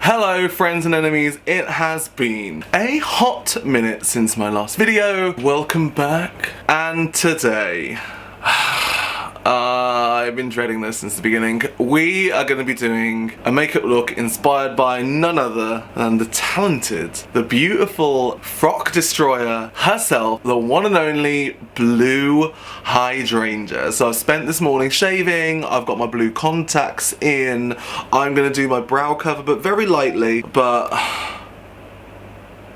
Hello friends and enemies, it has been a hot minute since my last video. Welcome back. And today, I've been dreading this since the beginning. We are going to be doing a makeup look inspired by none other than the talented, the beautiful frock destroyer herself, the one and only Blue Hydrangea. So I've spent this morning shaving, I've got my blue contacts in, I'm going to do my brow cover but very lightly, but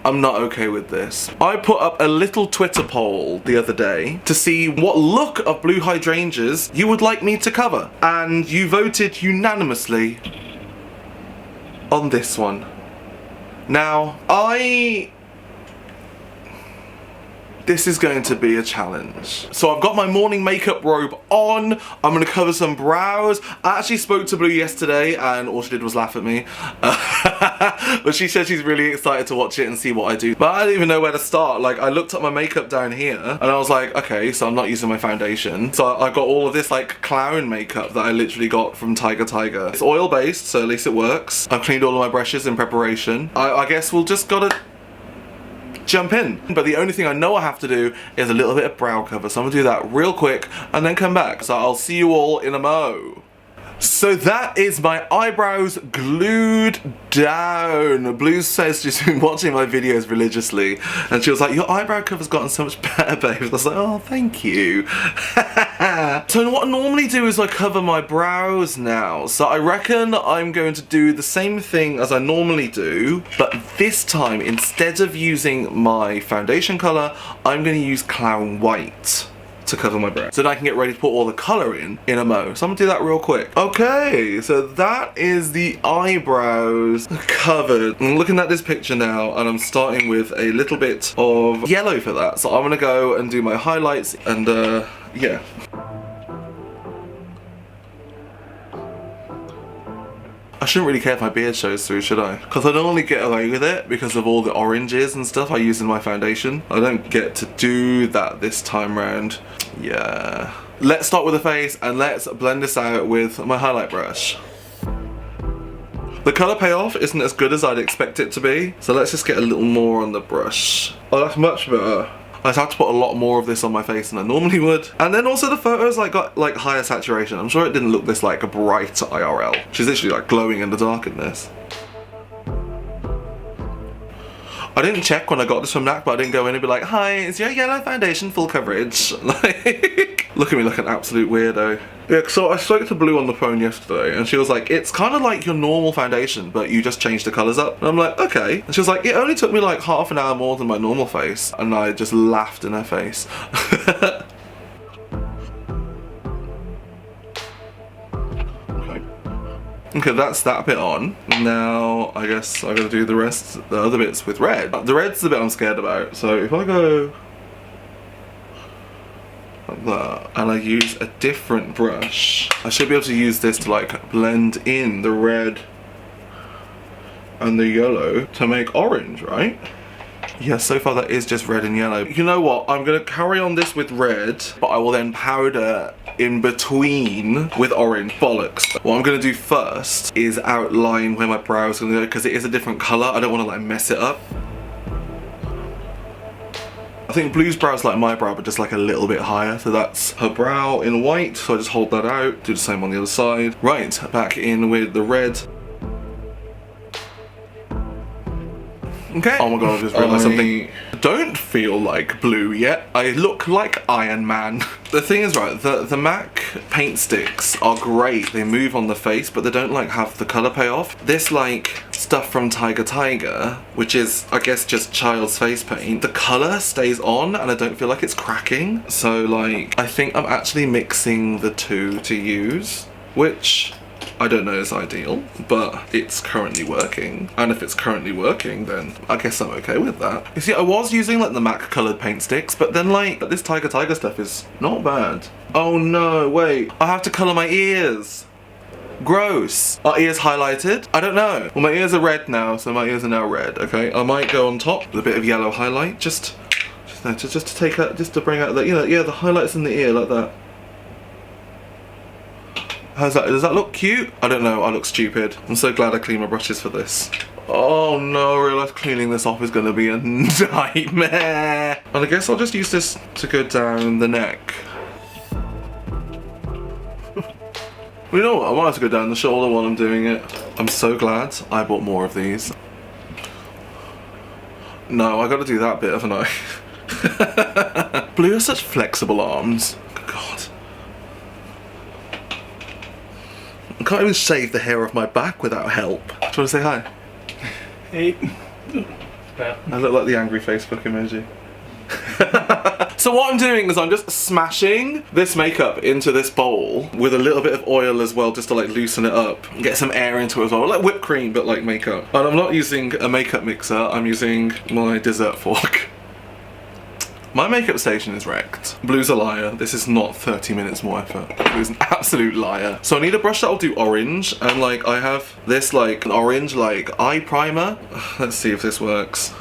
I'm not okay with this. I put up a little Twitter poll the other day to see what look of Blue Hydrangeas you would like me to cover, and you voted unanimously on this one. Now, this is going to be a challenge. So I've got my morning makeup robe on. I'm gonna cover some brows. I actually spoke to Blue yesterday and all she did was laugh at me. But she said she's really excited to watch it and see what I do. But I don't even know where to start. Like, I looked at my makeup down here and I was like, okay, so I'm not using my foundation. So I got all of this like clown makeup that I literally got from Tiger. It's oil based, so at least it works. I've cleaned all of my brushes in preparation. I guess we'll just gotta jump in. But the only thing I know I have to do is a little bit of brow cover, so I'm gonna do that real quick and then come back. So I'll see you all in a mo. So that is my eyebrows glued down. Blue says she's been watching my videos religiously and she was like, your eyebrow cover's gotten so much better, babe. I was like, oh, thank you. So what I normally do is I cover my brows now. So I reckon I'm going to do the same thing as I normally do, but this time instead of using my foundation color, I'm going to use Clown White to cover my brow, so that I can get ready to put all the colour in a mo. So I'm gonna do that real quick. Okay, so that is the eyebrows covered. I'm looking at this picture now and I'm starting with a little bit of yellow for that. So I'm gonna go and do my highlights and yeah. I shouldn't really care if my beard shows through, should I? Because I don't only get away with it because of all the oranges and stuff I use in my foundation. I don't get to do that this time round. Yeah. Let's start with the face and let's blend this out with my highlight brush. The colour payoff isn't as good as I'd expect it to be, so let's just get a little more on the brush. Oh, that's much better. I had to put a lot more of this on my face than I normally would. And then also the photos got like higher saturation. I'm sure it didn't look this like a bright IRL. She's literally like glowing in the dark in this. I didn't check when I got this from NAC, but I didn't go in and be like, hi, is your yellow foundation full coverage? Like, look at me like an absolute weirdo. Yeah, so I spoke to Blue on the phone yesterday and she was like, it's kind of like your normal foundation, but you just changed the colours up. And I'm like, okay. And she was like, it only took me like half an hour more than my normal face. And I just laughed in her face. Okay, that's that bit on. Now, I guess I gotta do the other bits with red. The red's the bit I'm scared about. So if I go like that, and I use a different brush, I should be able to use this to like blend in the red and the yellow to make orange, right? Yeah, so far that is just red and yellow. You know what? I'm gonna carry on this with red, but I will then powder in between with orange. Bollocks. What I'm gonna do first is outline where my brow is gonna go, because it is a different color. I don't want to like mess it up. I think Blue's brow is like my brow, but just like a little bit higher. So that's her brow in white. So I just hold that out, do the same on the other side. Right, back in with the red. Okay. Oh my god, I just realised something. I don't feel like Blue yet. I look like Iron Man. The thing is, right, the MAC paint sticks are great. They move on the face, but they don't like have the colour payoff. This like stuff from Tiger, which is, I guess, just child's face paint, the colour stays on and I don't feel like it's cracking. So like, I think I'm actually mixing the two to use, which I don't know is ideal, but it's currently working. And if it's currently working, then I guess I'm okay with that. You see, I was using like the MAC coloured paint sticks, but then like this Tiger stuff is not bad. Oh no, wait, I have to colour my ears. Gross. Are ears highlighted? I don't know. Well, my ears are red now, so my ears are now red, okay? I might go on top with a bit of yellow highlight, just to take out, just to bring out the, you know, yeah, the highlights in the ear like that. How's that? Does that look cute? I don't know, I look stupid. I'm so glad I cleaned my brushes for this. Oh no, I realise cleaning this off is going to be a nightmare. And I guess I'll just use this to go down the neck. You know what, I might have to go down the shoulder while I'm doing it. I'm so glad I bought more of these. No, I gotta do that bit, haven't I? Blue has such flexible arms. God. I can't even shave the hair off my back without help. Do you want to say hi? Hey. I look like the angry Facebook emoji. So what I'm doing is I'm just smashing this makeup into this bowl with a little bit of oil as well, just to like loosen it up and get some air into it as well, like whipped cream but like makeup. And I'm not using a makeup mixer, I'm using my dessert fork. My makeup station is wrecked. Blue's a liar. This is not 30 minutes more effort. Blue's an absolute liar. So I need a brush that'll do orange, and like I have this like an orange like eye primer. Let's see if this works.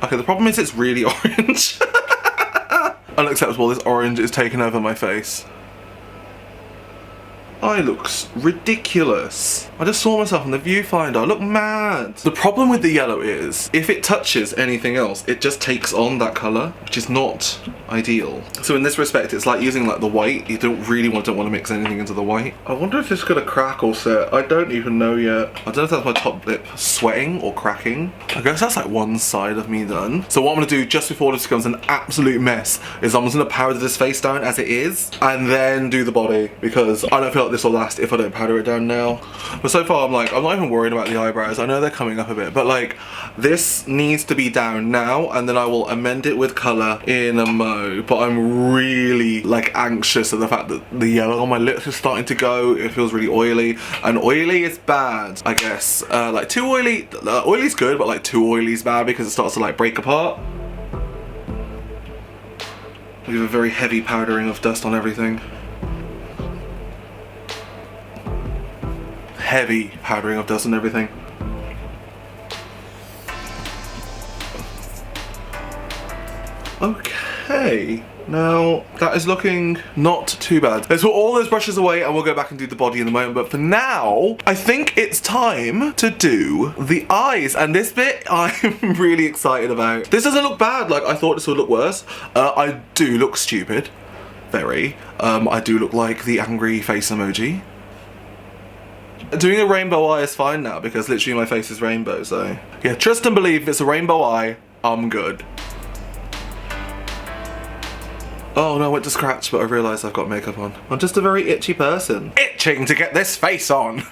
Okay, the problem is it's really orange. Unacceptable, this orange is taking over my face. I look ridiculous. I just saw myself in the viewfinder, I look mad. The problem with the yellow is, if it touches anything else, it just takes on that colour, which is not ideal. So in this respect, it's like using like the white. You don't want to mix anything into the white. I wonder if it's gonna crack or set. I don't even know yet. I don't know if that's my top lip sweating or cracking. I guess that's like one side of me done. So what I'm gonna do just before this becomes an absolute mess is I'm just gonna powder this face down as it is and then do the body, because I don't feel like this will last if I don't powder it down now. But so far I'm not even worried about the eyebrows. I know they're coming up a bit, but like this needs to be down now, and then I will amend it with colour in a mo. But I'm really like anxious at the fact that the yellow on my lips is starting to go. It feels really oily, and oily is bad, I guess. Like too oily, oily's good, but like too oily is bad because it starts to like break apart. We have a very heavy powdering of dust on everything. Heavy powdering of dust and everything. Okay, now that is looking not too bad. Let's put all those brushes away and we'll go back and do the body in a moment, but for now, I think it's time to do the eyes, and this bit I'm really excited about. This doesn't look bad, like I thought this would look worse. I do look stupid, very. I do look like the angry face emoji. Doing a rainbow eye is fine now because literally my face is rainbow, so yeah, trust and believe if it's a rainbow eye, I'm good. Oh no, I went to scratch, but I realised I've got makeup on. I'm just a very itchy person. Itching to get this face on!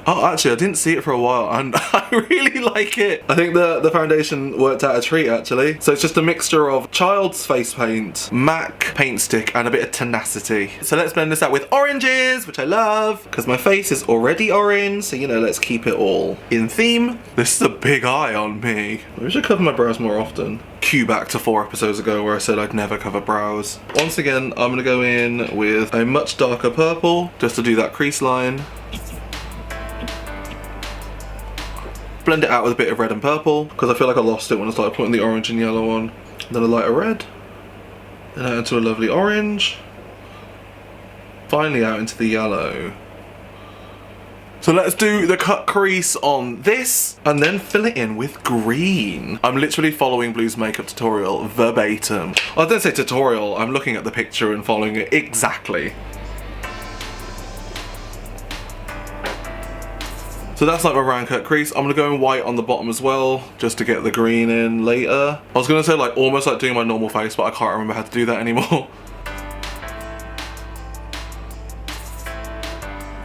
Oh, actually, I didn't see it for a while, and I really like it. I think the foundation worked out a treat, actually. So it's just a mixture of Child's face paint, MAC paint stick, and a bit of tenacity. So let's blend this out with oranges, which I love, because my face is already orange, so, you know, let's keep it all in theme. This is a big eye on me. Maybe I should cover my brows more often. Cue back to 4 episodes ago where I said I'd never cover brows. Once again, I'm gonna go in with a much darker purple, just to do that crease line. Blend it out with a bit of red and purple, because I feel like I lost it when I started putting the orange and yellow on. Then a lighter red, and out into a lovely orange. Finally out into the yellow. So let's do the cut crease on this, and then fill it in with green. I'm literally following Blue's makeup tutorial verbatim. I don't say tutorial, I'm looking at the picture and following it exactly. So that's like my round cut crease. I'm gonna go in white on the bottom as well, just to get the green in later. I was gonna say like almost like doing my normal face, but I can't remember how to do that anymore.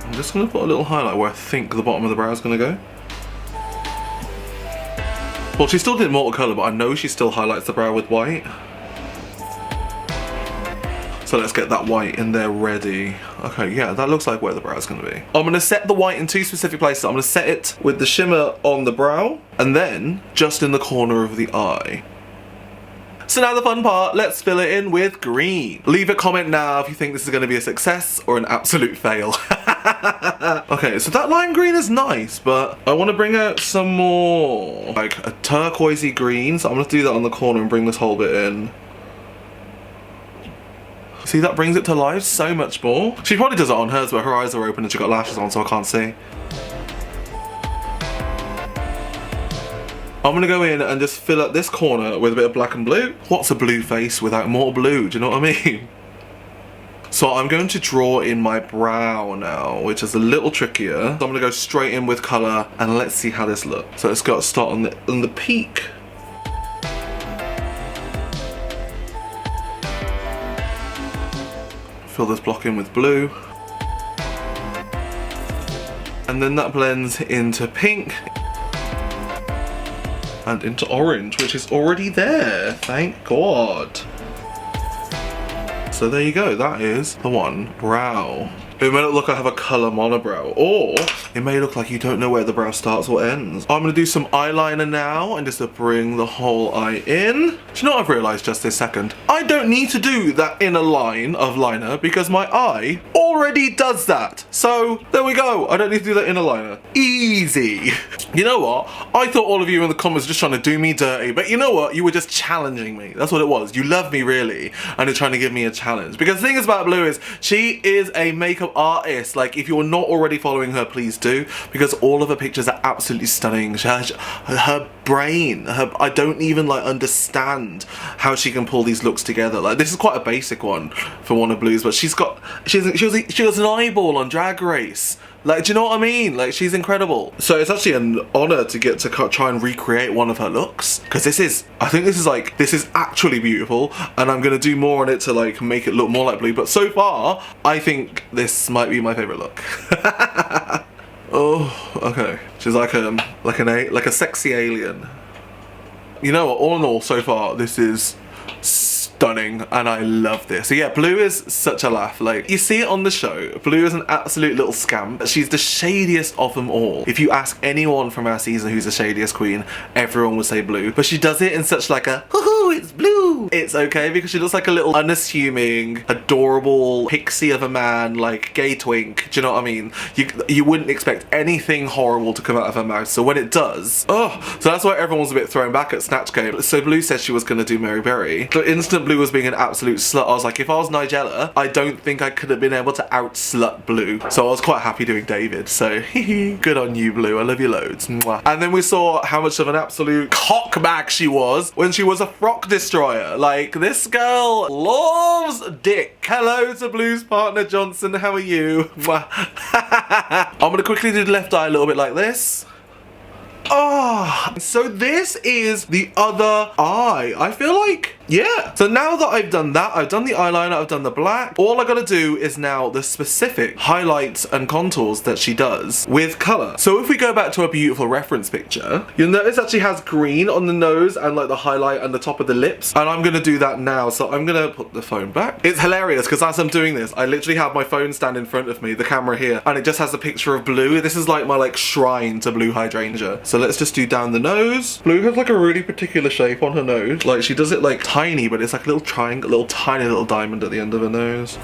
I'm just gonna put a little highlight where I think the bottom of the brow is gonna go. Well, she still did mortal colour, but I know she still highlights the brow with white. So let's get that white in there ready. Okay, yeah, that looks like where the brow's gonna be. I'm gonna set the white in 2 specific places. I'm gonna set it with the shimmer on the brow, and then just in the corner of the eye. So now the fun part, let's fill it in with green. Leave a comment now if you think this is gonna be a success or an absolute fail. Okay, so that lime green is nice, but I wanna bring out some more, like a turquoisey green. So I'm gonna do that on the corner and bring this whole bit in. See, that brings it to life so much more. She probably does it on hers, but her eyes are open and she got lashes on, so I can't see. I'm gonna go in and just fill up this corner with a bit of black and blue. What's a blue face without more blue? Do you know what I mean? So I'm going to draw in my brow now, which is a little trickier. So I'm gonna go straight in with colour and let's see how this looks. So it's got to start on the peak. Fill this block in with blue. And then that blends into pink. And into orange, which is already there, thank God. So there you go, that is the one brow. It may not look like I have a colour monobrow, or it may look like you don't know where the brow starts or ends. I'm going to do some eyeliner now and just to bring the whole eye in. Do you know what I've realised just this second? I don't need to do that inner line of liner because my eye already does that. So there we go, I don't need to do that inner liner. Easy. You know what? I thought all of you in the comments were just trying to do me dirty, but you know what? You were just challenging me. That's what it was. You love me really, and you're trying to give me a challenge. Because the thing is about Blue is, she is a makeup artist. Like, if you're not already following her, please do, because all of her pictures are absolutely stunning. Her brain, I don't even like understand how she can pull these looks together. Like, this is quite a basic one for one of Blue's, but she was an eyeball on Drag Race. Like, do you know what I mean? Like, she's incredible. So it's actually an honour to get to try and recreate one of her looks, because I think this is actually beautiful, and I'm gonna do more on it to like make it look more like Blue. But so far, I think this might be my favourite look. Oh, okay. She's like a sexy alien. You know what? All in all, so far, this is stunning, and I love this. So yeah, Blue is such a laugh. Like, you see it on the show, Blue is an absolute little scamp. She's the shadiest of them all. If you ask anyone from our season who's the shadiest queen, everyone would say Blue. But she does it in such like a, hoo-hoo, it's Blue. It's okay, because she looks like a little unassuming, adorable pixie of a man, like gay twink. Do you know what I mean? You wouldn't expect anything horrible to come out of her mouth. So when it does, oh, so that's why everyone was a bit thrown back at Snatch Game. So Blue said she was gonna do Mary Berry. So instant Blue was being an absolute slut. I was like, if I was Nigella, I don't think I could have been able to out-slut Blue. So I was quite happy doing David. So, good on you, Blue. I love you loads. Mwah. And then we saw how much of an absolute cockbag she was when she was a frock destroyer. Like, this girl loves dick. Hello to Blue's partner, Johnson. How are you? Mwah. I'm gonna quickly do the left eye a little bit like this. Oh, so this is the other eye. I feel like, yeah. So now that I've done that, I've done the eyeliner, I've done the black, all I gotta do is now the specific highlights and contours that she does with colour. So if we go back to a beautiful reference picture, you'll notice that she has green on the nose and like the highlight and the top of the lips. And I'm gonna do that now. So I'm gonna put the phone back. It's hilarious because as I'm doing this, I literally have my phone stand in front of me, the camera here, and it just has a picture of Blue. This is like my like shrine to Blue Hydrangea. So let's just do down the nose. Blue has like a really particular shape on her nose. Like, she does it like tiny, but it's like a little triangle, little tiny little diamond at the end of her nose.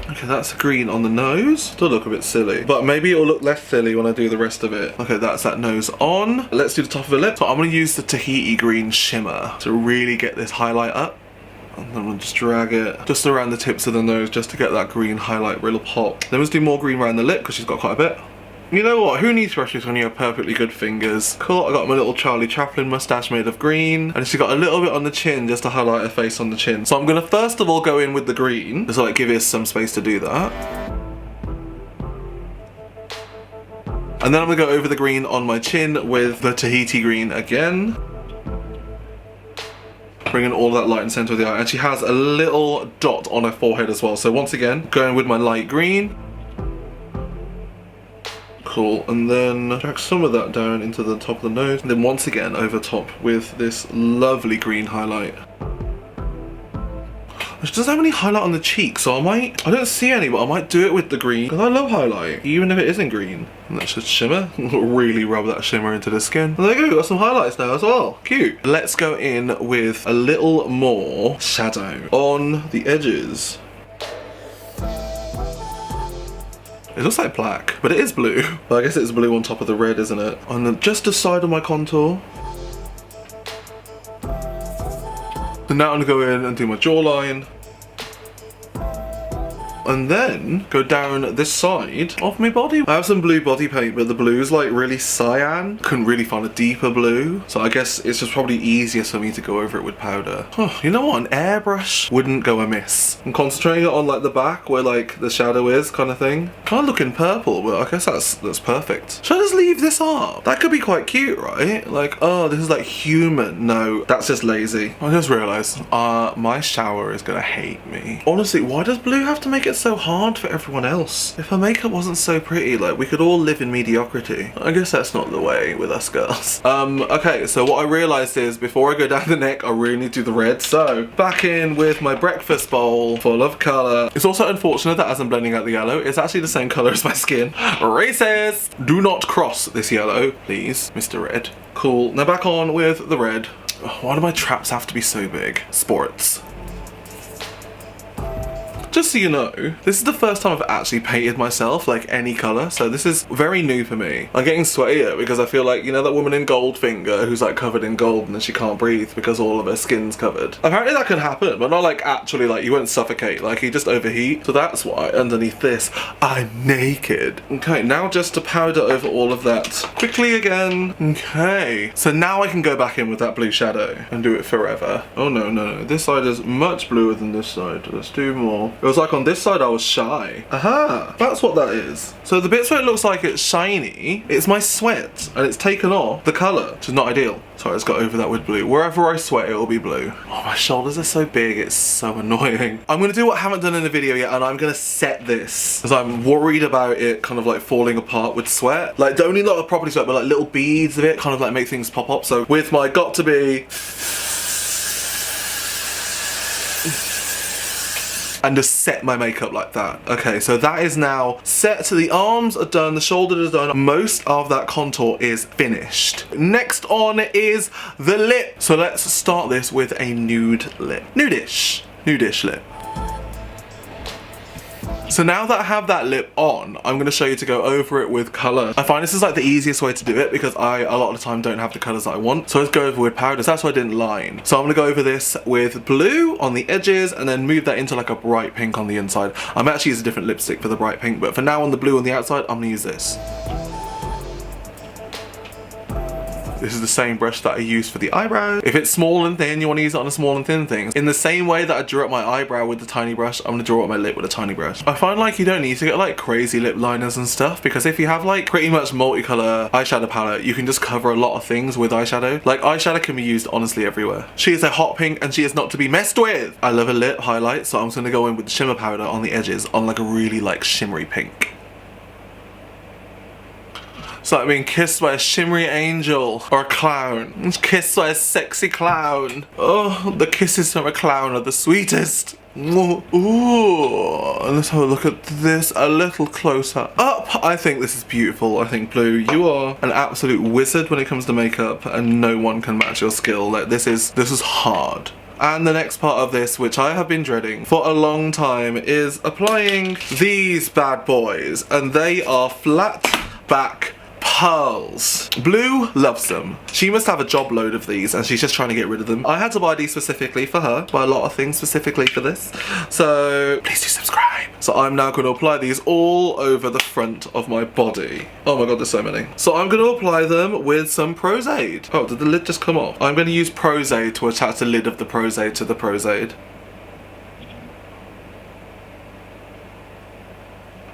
Okay, that's green on the nose. It'll look a bit silly, but maybe it'll look less silly when I do the rest of it. Okay, that's that nose on. Let's do the top of the lip. So I'm gonna use the Tahiti green shimmer to really get this highlight up. And then we'll just drag it just around the tips of the nose just to get that green highlight real pop. Then let's do more green around the lip because she's got quite a bit. You know what, who needs brushes when you have perfectly good fingers? Cool, I got my little Charlie Chaplin mustache made of green, and she got a little bit on the chin just to highlight her face on the chin. So I'm gonna first of all go in with the green, just like give it some space to do that. And then I'm gonna go over the green on my chin with the Tahiti green again. Bringing all that light and centre of the eye. And she has a little dot on her forehead as well. So once again, going with my light green. Cool, and then drag some of that down into the top of the nose, and then once again over top with this lovely green highlight. She doesn't have any highlight on the cheek, so I don't see any, but I might do it with the green, because I love highlight, even if it isn't green. And let's just shimmer, really rub that shimmer into the skin. And there you go, got some highlights now as well, cute. Let's go in with a little more shadow on the edges. It looks like black, but it is blue. But I guess it's blue on top of the red, isn't it? On just the side of my contour. And now I'm gonna go in and do my jawline. And then go down this side of my body. I have some blue body paint, but the blue's like really cyan. Couldn't really find a deeper blue, so I guess it's just probably easier for me to go over it with powder. You know what, an airbrush wouldn't go amiss. I'm concentrating it on like the back where like the shadow is, kind of thing. Kind of looking purple, but I guess that's perfect. Should I just leave this up? That could be quite cute, right? Like, oh, this is like human. No, that's just lazy. I just realized my shower is gonna hate me. Honestly, why does blue have to make it so hard for everyone else? If her makeup wasn't so pretty, like, we could all live in mediocrity. I guess that's not the way with us girls. Okay, so what I realized is before I go down the neck, I really need to do the red. So back in with my breakfast bowl full of color. It's also unfortunate that as I'm blending out the yellow, it's actually the same color as my skin. Racist! Do not cross this yellow, please, Mr. Red. Cool, now back on with the red. Why do my traps have to be so big? Sports. Just so you know, this is the first time I've actually painted myself like any colour, so this is very new for me. I'm getting sweatier because I feel like, you know that woman in Goldfinger who's like covered in gold and then she can't breathe because all of her skin's covered? Apparently that can happen, but not like actually, like you won't suffocate, like you just overheat. So that's why underneath this, I'm naked. Okay, now just to powder over all of that quickly again. Okay, so now I can go back in with that blue shadow and do it forever. Oh no, no, no, this side is much bluer than this side. Let's do more. It was like on this side I was shy. Aha, that's what that is. So the bits where it looks like it's shiny, it's my sweat and it's taken off the colour, which is not ideal. Sorry, I just got over that with blue. Wherever I sweat, it will be blue. Oh, my shoulders are so big, it's so annoying. I'm gonna do what I haven't done in the video yet, and I'm gonna set this because I'm worried about it kind of like falling apart with sweat. Like, don't need a lot of properly sweat, but like little beads of it kind of like make things pop up. So with my got to be, and just set my makeup like that. Okay, so that is now set. So the arms are done, the shoulder is done. Most of that contour is finished. Next on is the lip. So let's start this with a nude lip. Nudish lip. So now that I have that lip on, I'm going to show you to go over it with colour. I find this is like the easiest way to do it because I, a lot of the time, don't have the colours that I want. So let's go over with powders. That's why I didn't line. So I'm going to go over this with blue on the edges and then move that into like a bright pink on the inside. I'm actually using a different lipstick for the bright pink, but for now on the blue on the outside, I'm going to use this. This is the same brush that I used for the eyebrows. If it's small and thin, you want to use it on a small and thin thing. In the same way that I drew up my eyebrow with the tiny brush, I'm gonna draw up my lip with a tiny brush. I find like you don't need to get like crazy lip liners and stuff because if you have like pretty much multicolor eyeshadow palette, you can just cover a lot of things with eyeshadow. Like eyeshadow can be used honestly everywhere. She is a hot pink and she is not to be messed with. I love a lip highlight, so I'm just gonna go in with the shimmer powder on the edges on like a really like shimmery pink. It's like being kissed by a shimmery angel or a clown. It's kissed by a sexy clown. Oh, the kisses from a clown are the sweetest. Ooh, let's have a look at this a little closer up. I think this is beautiful. I think Blue, you are an absolute wizard when it comes to makeup and no one can match your skill. Like this is hard. And the next part of this, which I have been dreading for a long time, is applying these bad boys. And they are flat back pearls. Blue loves them. She must have a job load of these and she's just trying to get rid of them. I had to buy these specifically for her, buy a lot of things specifically for this. So please do subscribe. So I'm now going to apply these all over the front of my body. Oh my god, there's so many. So I'm going to apply them with some Prozaid. Oh, did the lid just come off? I'm going to use Prozaid to attach the lid of the Prozaid to the Prozaid.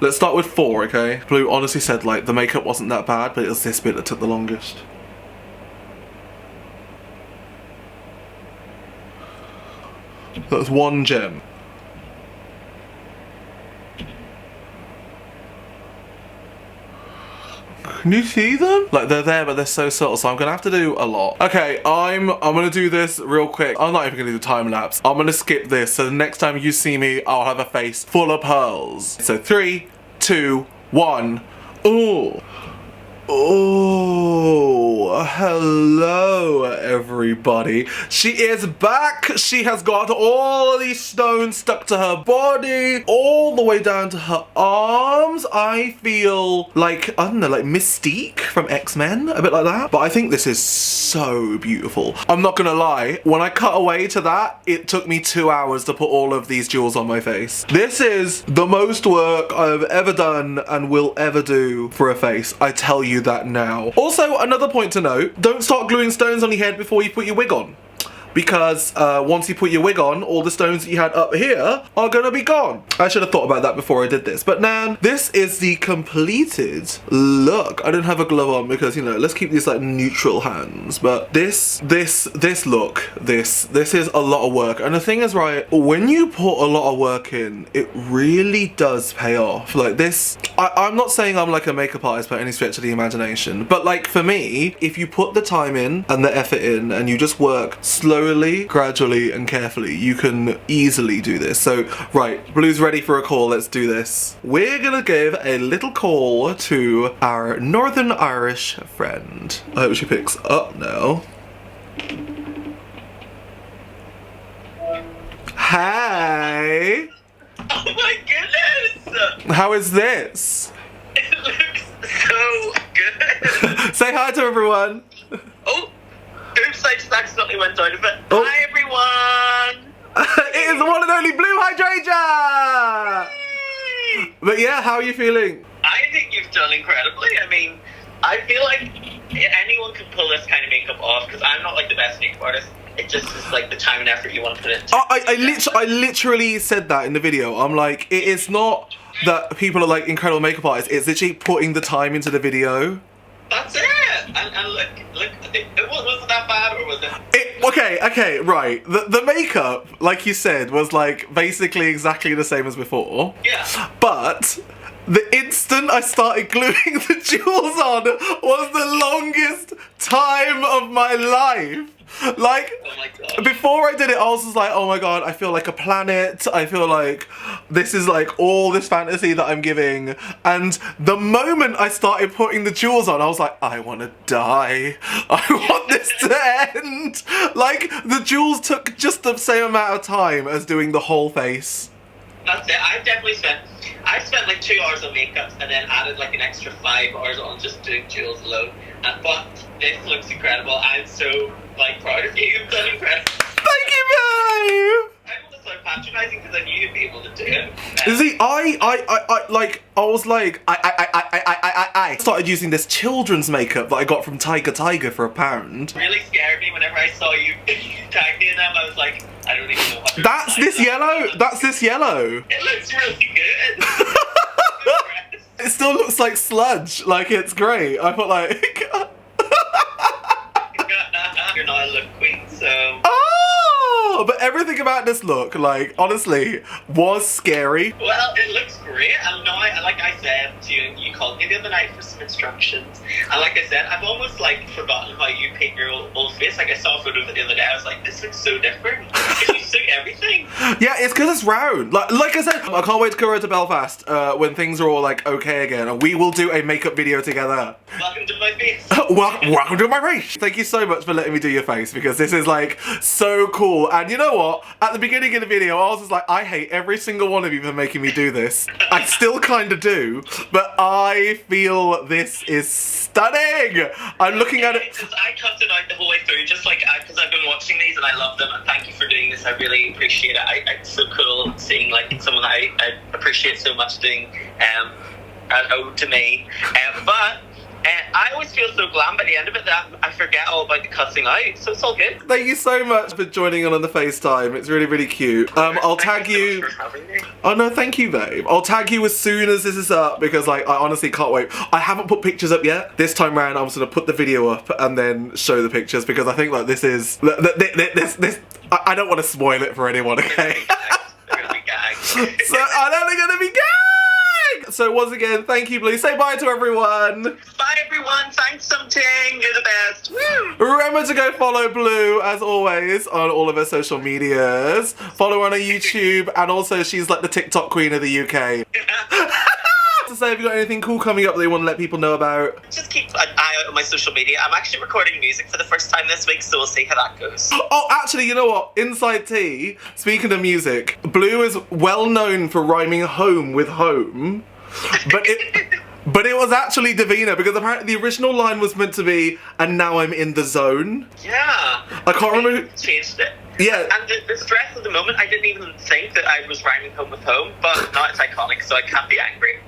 Let's start with 4, okay? Blue honestly said like the makeup wasn't that bad, but it was this bit that took the longest. That's 1 gem. Can you see them? Like they're there, but they're so subtle, so I'm gonna have to do a lot. Okay, I'm gonna do this real quick. I'm not even gonna do time lapse. I'm gonna skip this, so the next time you see me, I'll have a face full of pearls. So 3, 2, 1. Ooh. Oh, hello everybody. She is back. She has got all of these stones stuck to her body, all the way down to her arms. I feel like, I don't know, like Mystique from X-Men, a bit like that. But I think this is so beautiful. I'm not gonna lie, when I cut away to that, it took me 2 hours to put all of these jewels on my face. This is the most work I've ever done and will ever do for a face. I tell you that now. Also, another point to note, don't start gluing stones on your head before you put your wig on. Because once you put your wig on, all the stones that you had up here are gonna be gone. I should have thought about that before I did this. But now, this is the completed look. I don't have a glove on because, you know, let's keep these like neutral hands. But this look, this is a lot of work. And the thing is, right, when you put a lot of work in, it really does pay off. Like this, I'm not saying I'm like a makeup artist by any stretch of the imagination. But like for me, if you put the time in and the effort in and you just work slowly, gradually and carefully, you can easily do this. So right, Blue's ready for a call. Let's do this. We're gonna give a little call to our Northern Irish friend. I hope she picks up now. Hey! Oh my goodness! How is this? It looks so good! Say hi to everyone! Oh! Oops, I just accidentally went out of it. Oh. Hi everyone! It is the one and only Blue Hydrangea! Yay! But yeah, how are you feeling? I think you've done incredibly. I mean, I feel like anyone can pull this kind of makeup off because I'm not like the best makeup artist. It just is like the time and effort you want to put into it. I literally said that in the video. I'm like, it is not that people are like incredible makeup artists, it's literally putting the time into the video. That's it! And look, it wasn't that bad, or was it? Okay, right. The makeup, like you said, was like basically exactly the same as before. Yeah. But the instant I started gluing the jewels on was the longest time of my life. Like, oh my God. Before I did it, I was just like, oh my God, I feel like a planet. I feel like this is like all this fantasy that I'm giving. And the moment I started putting the jewels on, I was like, I want to die. I want this to end. Like, the jewels took just the same amount of time as doing the whole face. That's it. I spent like 2 hours on makeup and then added like an extra 5 hours on just doing jewels alone. But this looks incredible. I'm so like proud of you. You've done incredible. Thank you, babe. I don't want to sound patronising because I knew you'd be able to do it. See, I started using this children's makeup that I got from Tiger for £1. Really scared me whenever I saw you tagging in them. I was like, I don't even know what to That's this yellow. That's this yellow. It looks really good. It still looks like sludge. Like, it's great. I put like. You're not a look queen, so. Oh, but everything about this look, like, honestly, was scary. Well, it looks great, and now, like I said to you, you called me the other night for some instructions, and like I said, I've almost like forgotten how you paint your old face. Like I saw a photo of it the other day, I was like, this looks so different. Can you suit everything? Yeah, it's because it's round. Like I said, I can't wait to go over to Belfast when things are all like okay again, and we will do a makeup video together. Welcome to my face. Welcome to my face. Thank you so much for letting me do your face because this is like so cool. And you know what? At the beginning of the video, I was just like, I hate every single one of you for making me do this. I still kind of do, but I feel this is stunning. I'm looking at it. I cut it out the whole way through, just like because I've been watching these and I love them. And thank you for doing this. I really appreciate it. It's so cool seeing like someone that I appreciate so much doing an ode to me. But I always feel so glam by the end of it that I forget all about the cutting out, so it's all good. Thank you so much for joining on the FaceTime. It's really, really cute. I'll tag you. So much for having me. Oh no, thank you, babe. I'll tag you as soon as this is up because like I honestly can't wait. I haven't put pictures up yet. This time around, I'm just gonna put the video up and then show the pictures because I think like this is this. I don't want to spoil it for anyone, okay? They're gonna be gagged. So I know they're gonna be gagged. So once again, thank you, Blue. Say bye to everyone. Bye everyone. Thanks, Ting. You're the best. Woo. Remember to go follow Blue, as always, on all of her social medias. Follow her on her YouTube, and also she's like the TikTok queen of the UK. to say? Have you got anything cool coming up that you want to let people know about? Just keep an eye out on my social media. I'm actually recording music for the first time this week, so we'll see how that goes. Oh, actually, you know what? Inside tea, speaking of music, Blue is well known for rhyming home with home, but it was actually Davina, because apparently the original line was meant to be, and now I'm in the zone. Yeah. I can't remember. Changed it. Yeah. And the stress of the moment, I didn't even think that I was rhyming home with home, but now it's iconic, so I can't be angry.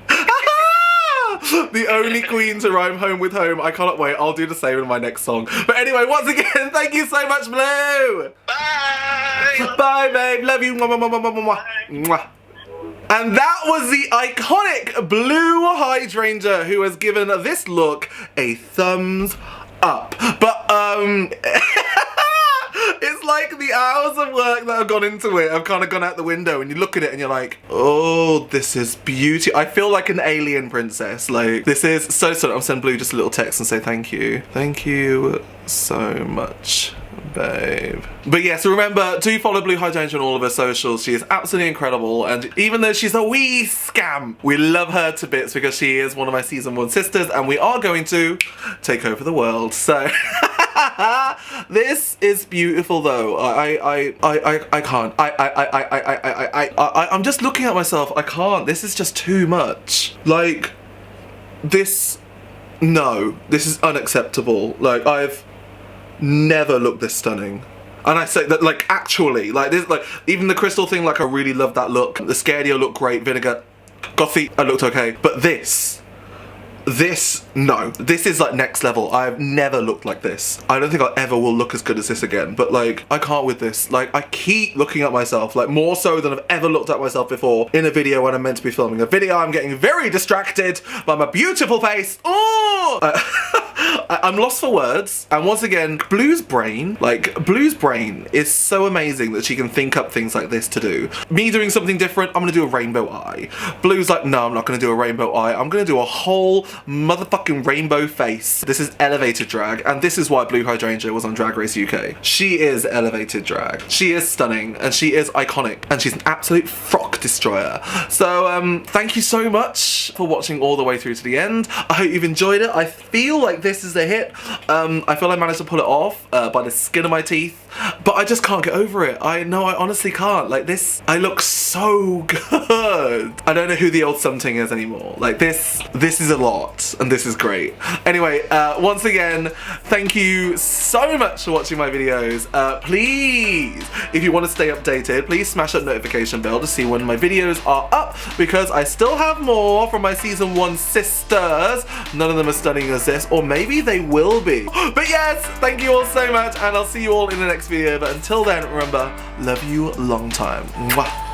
The only queen to rhyme home with home. I cannot wait. I'll do the same in my next song. But anyway, once again, thank you so much, Blue. Bye. Bye, babe. Love you. Mwah, mwah, mwah, mwah, mwah, mwah. And that was the iconic Blue Hydrangea, who has given this look a thumbs up. But it's like the hours of work that have gone into it have kind of gone out the window, and you look at it and you're like, oh, this is beauty. I feel like an alien princess. Like, this is so stunning. I'll send Blue just a little text and say thank you. Thank you so much, babe. But yeah, so remember to follow Blue Hydrangea on all of her socials. She is absolutely incredible, and even though she's a wee scam, we love her to bits because she is one of my season 1 sisters, and we are going to take over the world. So this is beautiful though. I can't. I'm just looking at myself. I can't. This is just too much. Like, this, no, this is unacceptable. Like, I've never looked this stunning. And I say that, like, actually, like, this, like, even the crystal thing, like, I really love that look. The Scario looked great. Vinegar, Gothy, I looked okay. But this, no, this is like next level. I've never looked like this. I don't think I ever will look as good as this again, but like, I can't with this. Like, I keep looking at myself, like more so than I've ever looked at myself before in a video when I'm meant to be filming a video. I'm getting very distracted by my beautiful face. Oh! I'm lost for words. And once again, Blue's brain is so amazing that she can think up things like this to do. Me doing something different, I'm gonna do a rainbow eye. Blue's like, no, I'm not gonna do a rainbow eye. I'm gonna do a whole motherfucking rainbow face. This is elevated drag, and this is why Blue Hydrangea was on Drag Race UK. She is elevated drag. She is stunning, and she is iconic, and she's an absolute frock destroyer. So thank you so much for watching all the way through to the end. I hope you've enjoyed it. I feel like this is a hit. I feel I managed to pull it off by the skin of my teeth, but I just can't get over it. I honestly can't. Like, this, I look so good. I don't know who the old something is anymore. Like, this is a lot, and this is great. Anyway, once again, thank you so much for watching my videos. Please, if you want to stay updated, please smash that notification bell to see when my videos are up, because I still have more from my season 1 sisters. None of them are stunning as this, or maybe they will be. But yes, thank you all so much, and I'll see you all in the next video. But until then, remember, love you long time. Mwah.